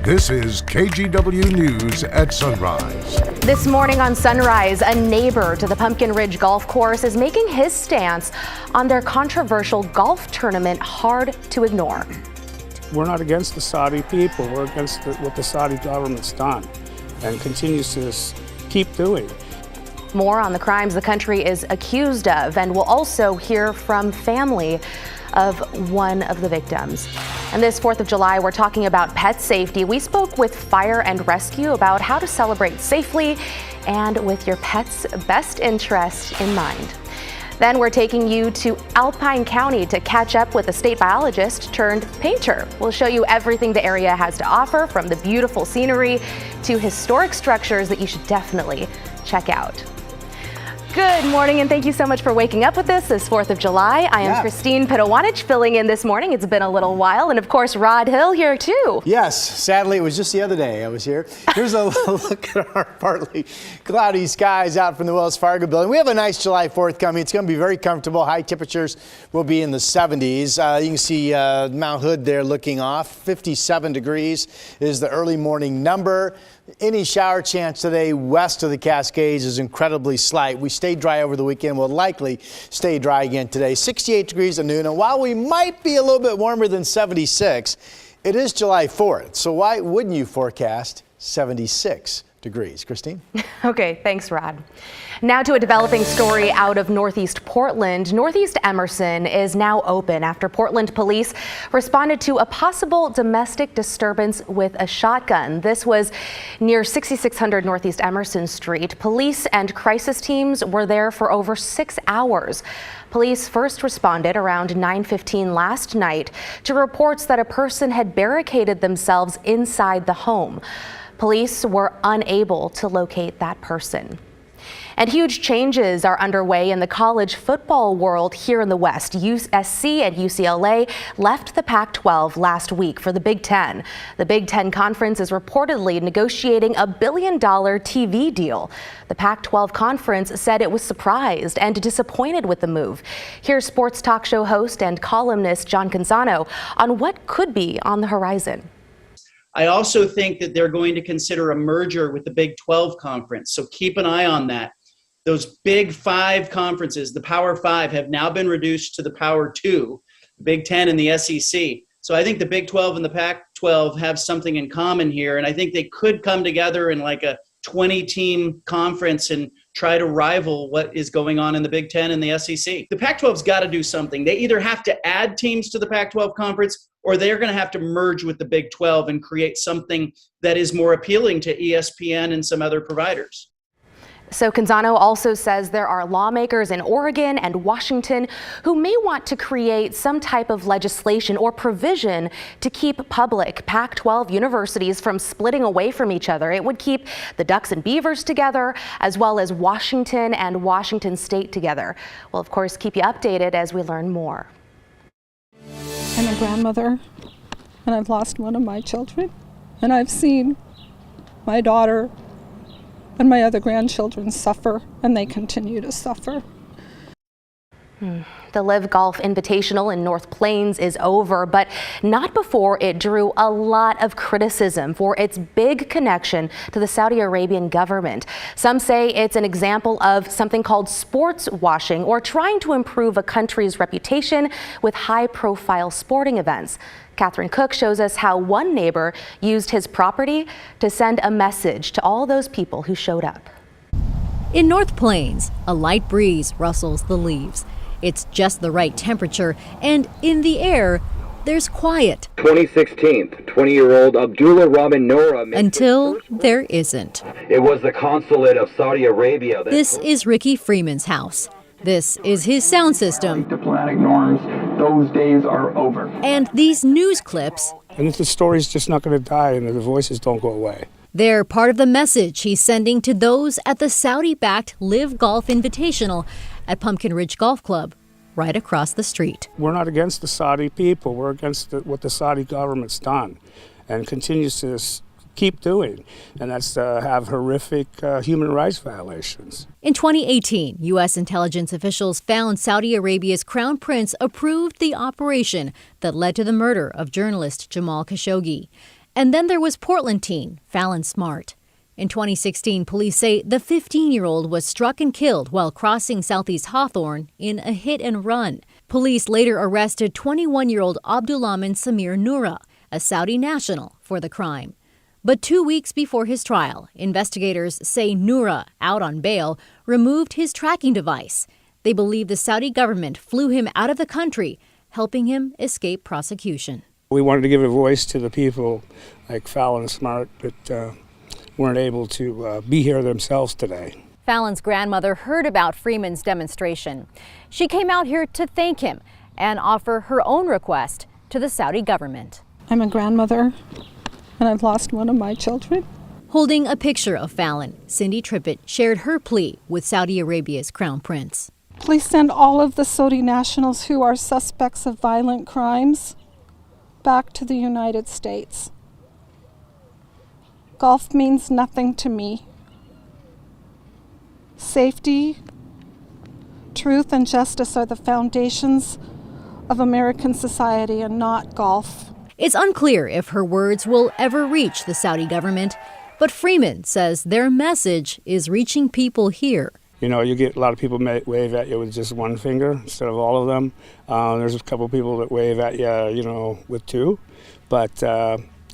This is KGW News at Sunrise. This morning on Sunrise, a neighbor to the Pumpkin Ridge Golf Course is making his stance on their controversial golf tournament hard to ignore. We're not against the Saudi people. We're against what the Saudi government's done and continues to keep doing. More on the crimes the country is accused of, and we'll also hear from family of one of the victims. And this 4th of July, we're talking about pet safety. We spoke with Fire and Rescue about how to celebrate safely and with your pet's best interest in mind. Then we're taking you to Alpine County to catch up with a state biologist turned painter. We'll show you everything the area has to offer, from the beautiful scenery to historic structures that you should definitely check out. Good morning, and thank you so much for waking up with us this 4th of July. I am Christine Pedowanich filling in this morning. It's been a little while, and of course, Rod Hill here too. Yes, sadly, it was just the other day I was here. Here's a look at our partly cloudy skies out from the Wells Fargo building. We have a nice July 4th coming. It's going to be very comfortable. High temperatures will be in the 70s. You can see Mount Hood there looking off. 57 degrees is the early morning number. Any shower chance today west of the Cascades is incredibly slight. We stayed dry over the weekend. We'll likely stay dry again today. 68 degrees at noon. And while we might be a little bit warmer than 76, it is July 4th. So why wouldn't you forecast 76 degrees? Christine? Okay, thanks, Rod. Now to a developing story out of Northeast Portland. Northeast Emerson is now open after Portland police responded to a possible domestic disturbance with a shotgun. This was near 6600 Northeast Emerson Street. Police and crisis teams were there for over 6 hours. Police first responded around 9:15 last night to reports that a person had barricaded themselves inside the home. Police were unable to locate that person. And huge changes are underway in the college football world here in the West. USC and UCLA left the Pac-12 last week for the Big Ten. The Big Ten Conference is reportedly negotiating a $1 billion TV deal. The Pac-12 Conference said it was surprised and disappointed with the move. Here's sports talk show host and columnist John Canzano on what could be on the horizon. I also think that they're going to consider a merger with the Big 12 Conference, so keep an eye on that. Those Big 5 conferences, the Power 5, have now been reduced to the Power 2, the Big 10 and the SEC. So I think the Big 12 and the Pac-12 have something in common here, and I think they could come together in like a 20-team conference and try to rival what is going on in the Big 10 and the SEC. The Pac-12's got to do something. They either have to add teams to the Pac-12 conference, or they're going to have to merge with the Big 12 and create something that is more appealing to ESPN and some other providers. So Canzano also says there are lawmakers in Oregon and Washington who may want to create some type of legislation or provision to keep public Pac-12 universities from splitting away from each other. It would keep the Ducks and Beavers together, as well as Washington and Washington State together. We'll, of course, keep you updated as we learn more. I'm a grandmother, and I've lost one of my children, and I've seen my daughter and my other grandchildren suffer, and they continue to suffer. The Live Golf Invitational in North Plains is over, but not before it drew a lot of criticism for its big connection to the Saudi Arabian government. Some say it's an example of something called sports washing, or trying to improve a country's reputation with high-profile sporting events. Catherine Cook shows us how one neighbor used his property to send a message to all those people who showed up. In North Plains, a light breeze rustles the leaves. It's just the right temperature, and in the air, there's quiet. 2016, 20-year-old Abdullah Rahman Nora. Until there isn't. It was the consulate of Saudi Arabia. This is Ricky Freeman's house. This is his sound system. Diplomatic norms, those days are over. And these news clips. And the story's just not going to die, and the voices don't go away. They're part of the message he's sending to those at the Saudi-backed Live Golf Invitational at Pumpkin Ridge Golf Club, right across the street. We're not against the Saudi people. We're against what the Saudi government's done and continues to keep doing, and that's to have horrific human rights violations. In 2018, U.S. intelligence officials found Saudi Arabia's Crown Prince approved the operation that led to the murder of journalist Jamal Khashoggi. And then there was Portland teen Fallon Smart. In 2016, police say the 15-year-old was struck and killed while crossing Southeast Hawthorne in a hit-and-run. Police later arrested 21-year-old Abdulrahman Samir Noura, a Saudi national, for the crime. But 2 weeks before his trial, investigators say Noura, out on bail, removed his tracking device. They believe the Saudi government flew him out of the country, helping him escape prosecution. We wanted to give a voice to the people like Fallon Smart that weren't able to be here themselves today. Fallon's grandmother heard about Freeman's demonstration. She came out here to thank him and offer her own request to the Saudi government. I'm a grandmother, and I've lost one of my children. Holding a picture of Fallon, Cindy Trippett shared her plea with Saudi Arabia's Crown Prince. Please send all of the Saudi nationals who are suspects of violent crimes back to the United States. Golf means nothing to me. Safety, truth, and justice are the foundations of American society and not golf. It's unclear if her words will ever reach the Saudi government, but Freeman says their message is reaching people here. You know, you get a lot of people wave at you with just one finger instead of all of them. There's a couple of people that wave at you, with two. But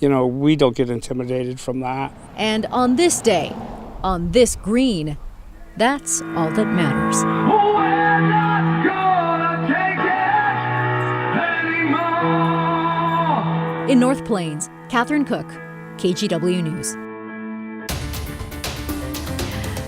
we don't get intimidated from that. And on this day, on this green, that's all that matters. We're not gonna take it anymore. In North Plains, Catherine Cook, KGW News.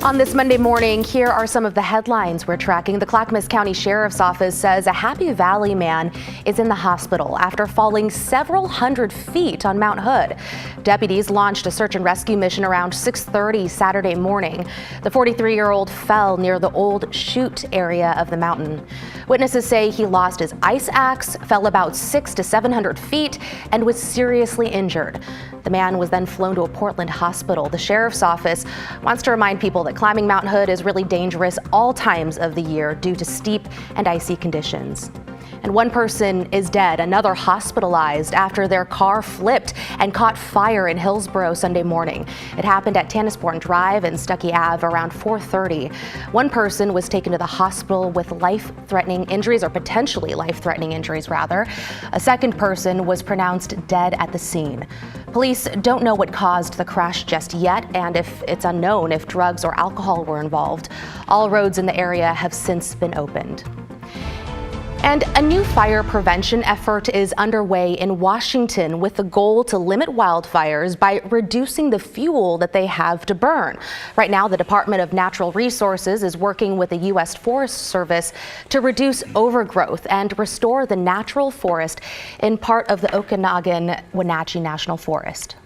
On this Monday morning, here are some of the headlines we're tracking. The Clackamas County Sheriff's Office says a Happy Valley man is in the hospital after falling several hundred feet on Mount Hood. Deputies launched a search and rescue mission around 6:30 Saturday morning. The 43-year-old fell near the old chute area of the mountain. Witnesses say he lost his ice axe, fell about 600 to 700 feet, and was seriously injured. The man was then flown to a Portland hospital. The Sheriff's Office wants to remind people that climbing Mount Hood is really dangerous all times of the year due to steep and icy conditions. And one person is dead, another hospitalized after their car flipped and caught fire in Hillsborough Sunday morning. It happened at Tannisbourne Drive and Stuckey Ave around 4:30. One person was taken to the hospital with life-threatening injuries, or potentially life-threatening injuries rather. A second person was pronounced dead at the scene. Police don't know what caused the crash just yet, and it's unknown if drugs or alcohol were involved. All roads in the area have since been opened. And a new fire prevention effort is underway in Washington with the goal to limit wildfires by reducing the fuel that they have to burn. Right now, the Department of Natural Resources is working with the U.S. Forest Service to reduce overgrowth and restore the natural forest in part of the Okanagan-Wenatchee National Forest.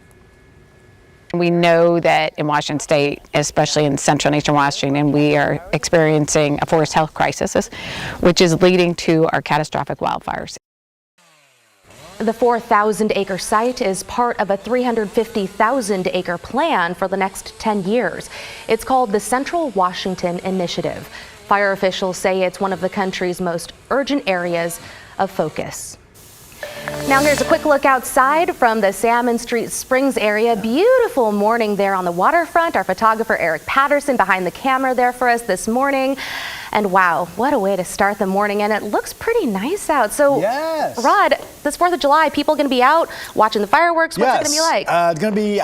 We know that in Washington State, especially in central and eastern Washington, we are experiencing a forest health crisis, which is leading to our catastrophic wildfires. The 4,000-acre site is part of a 350,000-acre plan for the next 10 years. It's called the Central Washington Initiative. Fire officials say it's one of the country's most urgent areas of focus. Now here's a quick look outside from the Salmon Street Springs area. Beautiful morning there on the waterfront. Our photographer Eric Patterson behind the camera there for us this morning. And wow, what a way to start the morning. And it looks pretty nice out. So, yes. Rod, this 4th of July, people going to be out watching the fireworks? What's it going to be like? It's going to be,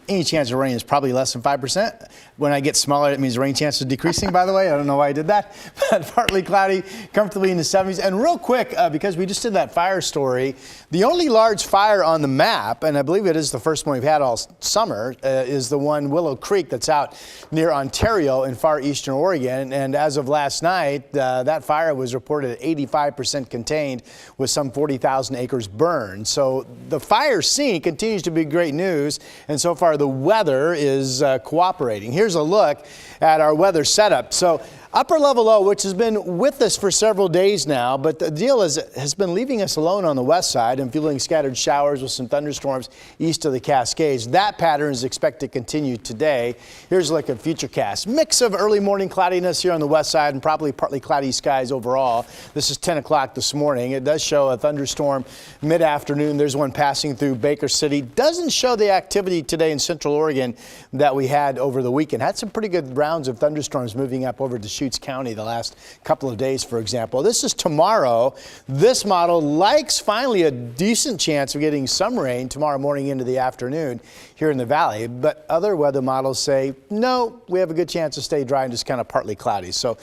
any chance of rain is probably less than 5%. When I get smaller, it means rain chance is decreasing, by the way. I don't know why I did that. But partly cloudy, comfortably in the 70s. And real quick, because we just did that fire story, the only large fire on the map, and I believe it is the first one we've had all summer, is the one Willow Creek that's out near Ontario in far eastern Oregon. And as of last night, that fire was reported at 85% contained with some 40,000 acres burned. So the fire scene continues to be great news. And so far the weather is cooperating. Here's a look at our weather setup. So Upper level low, which has been with us for several days now, but the deal is it has been leaving us alone on the west side and fueling scattered showers with some thunderstorms east of the Cascades. That pattern is expected to continue today. Here's a look at Futurecast. Mix of early morning cloudiness here on the west side and probably partly cloudy skies overall. This is 10 o'clock this morning. It does show a thunderstorm mid-afternoon. There's one passing through Baker City. Doesn't show the activity today in Central Oregon that we had over the weekend. Had some pretty good rounds of thunderstorms moving up over to County the last couple of days, for example. This is tomorrow. This model likes finally a decent chance of getting some rain tomorrow morning into the afternoon here in the valley, but other weather models say, no, we have a good chance to stay dry and just kind of partly cloudy. So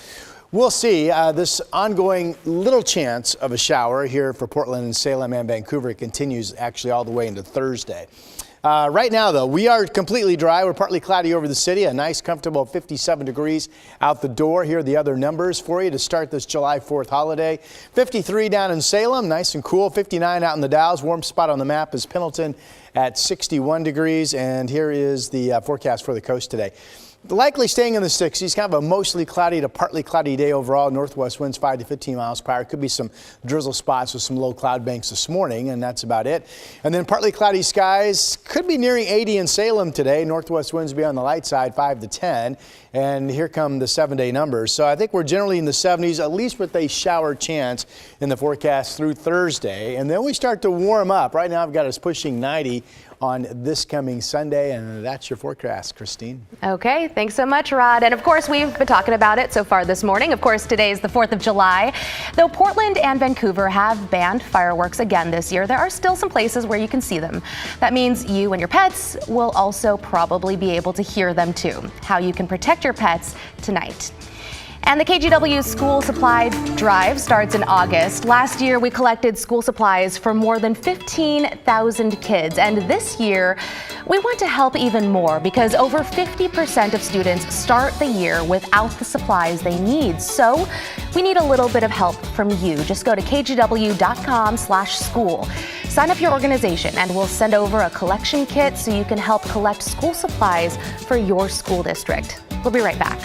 we'll see. This ongoing little chance of a shower here for Portland and Salem and Vancouver continues actually all the way into Thursday. Right now, though, we are completely dry. We're partly cloudy over the city. A nice, comfortable 57 degrees out the door. Here are the other numbers for you to start this July 4th holiday. 53 down in Salem, nice and cool. 59 out in the Dalles. Warm spot on the map is Pendleton at 61 degrees. And here is the forecast for the coast today. Likely staying in the 60s, kind of a mostly cloudy to partly cloudy day overall. Northwest winds 5 to 15 miles per hour. Could be some drizzle spots with some low cloud banks this morning, and that's about it. And then partly cloudy skies could be nearing 80 in Salem today. Northwest winds be on the light side 5 to 10. And here come the 7-day numbers. So I think we're generally in the 70s, at least with a shower chance in the forecast through Thursday. And then we start to warm up. Right now I've got us pushing 90 on this coming Sunday, and that's your forecast, Christine. Okay, thanks so much, Rod. And of course, we've been talking about it so far this morning. Of course, today is the 4th of July. Though Portland and Vancouver have banned fireworks again this year, there are still some places where you can see them. That means you and your pets will also probably be able to hear them too. How you can protect your pets tonight. And the KGW school supply drive starts in August. Last year, we collected school supplies for more than 15,000 kids. And this year, we want to help even more because over 50% of students start the year without the supplies they need. So we need a little bit of help from you. Just go to kgw.com/school. Sign up your organization and we'll send over a collection kit so you can help collect school supplies for your school district. We'll be right back.